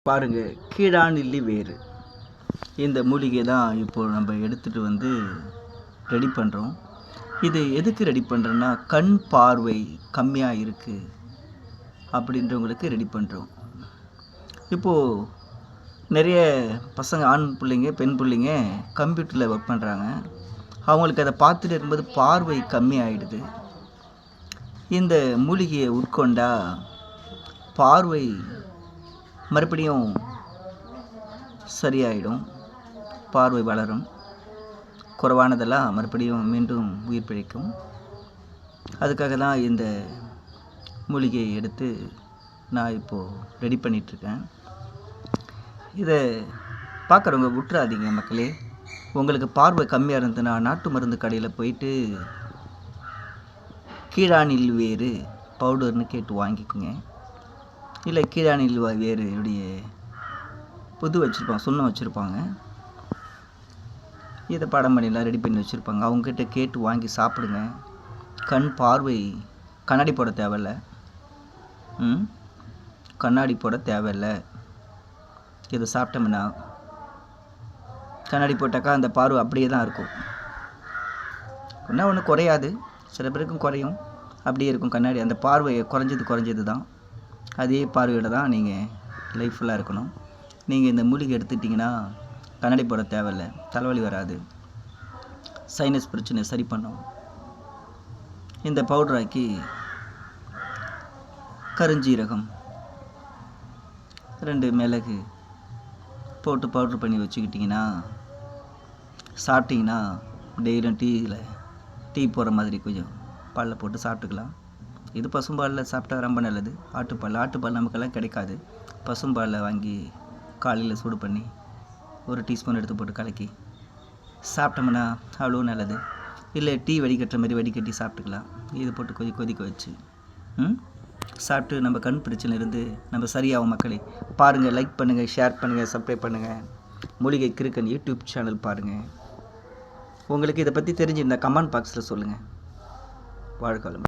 பாருங்க, கீழாநெல்லி வேறு இந்த மூலிகை தான் இப்போது நம்ம எடுத்துகிட்டு வந்து ரெடி பண்ணுறோம். இது எதுக்கு ரெடி பண்ணுறோன்னா, கண் பார்வை கம்மியாக இருக்குது அப்படின்றவங்களுக்கு ரெடி பண்ணுறோம். இப்போது நிறைய பசங்க, ஆண் பிள்ளைங்க, பெண் பிள்ளைங்க கம்ப்யூட்டரில் ஒர்க் பண்ணுறாங்க. அவங்களுக்கு அதை பார்த்துட்டு இருக்கும்போது பார்வை கம்மியாயிடுது. இந்த மூலிகையை உட்கொண்டா பார்வை மறுபடியும் சரியாயிடும், பார்வை வளரும், குறைவானதெல்லாம் மறுபடியும் மீண்டும் உயிர் பிழைக்கும். அதுக்காக தான் இந்த மூலிகையை எடுத்து நான் இப்போது ரெடி பண்ணிகிட்ருக்கேன். இதை பார்க்குறவங்க விட்டுறாதீங்க மக்களே. உங்களுக்கு பார்வை கம்மியாக இருந்ததுன்னா நாட்டு மருந்து கடையில் போயிட்டு கீழாநெல்லி வேறு பவுடர்னு கேட்டு வாங்கிக்கோங்க. இல்லை கீழாநெல்லி வேறு உடைய புது வச்சுருப்பாங்க, சுண்ணம் வச்சுருப்பாங்க, இதை படம் பண்ணிலாம் ரெடி பண்ணி வச்சுருப்பாங்க. அவங்ககிட்ட கேட்டு வாங்கி சாப்பிடுங்க. கண் பார்வை கண்ணாடி போட தேவையில்ல, கண்ணாடி போட தேவையில்லை. இதை சாப்பிட்டோம்னா கண்ணாடி போட்டாக்கா அந்த பார்வை அப்படியே தான் இருக்கும். ஒன்றும் குறையாது, சில பேருக்கும் குறையும், அப்படியே இருக்கும் கண்ணாடி. அந்த பார்வை குறைஞ்சது தான். அதே பார்வையோடு தான் நீங்கள் லைஃப் ஃபுல்லாக இருக்கணும். நீங்கள் இந்த மூலிகை எடுத்துக்கிட்டிங்கன்னா கண்ணாடி போட தேவையில்லை, தலைவலி வராது, சைனஸ் பிரச்சனை சரி பண்ணும். இந்த பவுடராக்கி கருஞ்சீரகம் 2 மிளகு போட்டு பவுட்ரு பண்ணி வச்சுக்கிட்டிங்கன்னா சாப்பிட்டிங்கன்னா டெய்லியும் டீ போடுற மாதிரி கொஞ்சம் பாலில் போட்டு சாப்பிட்டுக்கலாம். இது பசும்பாலில் சாப்பிட்டா ரொம்ப நல்லது. ஆட்டுப்பால் நமக்கெல்லாம் கிடைக்காது. பசும்பாலில் வாங்கி காலையில் சூடு பண்ணி 1 டீஸ்பூன் எடுத்து போட்டு கலக்கி சாப்பிட்டோம்னா அவ்வளோ நல்லது. இல்லை டீ வடிகட்டுற மாதிரி வடிகட்டி சாப்பிட்டுக்கலாம். இது போட்டு கொதிக்க வச்சு சாப்பிட்டு நம்ம கண் பிரச்சனையிலேருந்து நம்ம சரியாகும். மக்களே பாருங்கள், லைக் பண்ணுங்கள், ஷேர் பண்ணுங்கள், சப்ஸ்கிரைப் பண்ணுங்கள். மூலிகை கிறுக்கன் யூடியூப் சேனல் பாருங்கள். உங்களுக்கு இதை பற்றி தெரிஞ்சிருந்தால் கமெண்ட் பாக்ஸில் சொல்லுங்கள். வாழ்க வளமுடன்.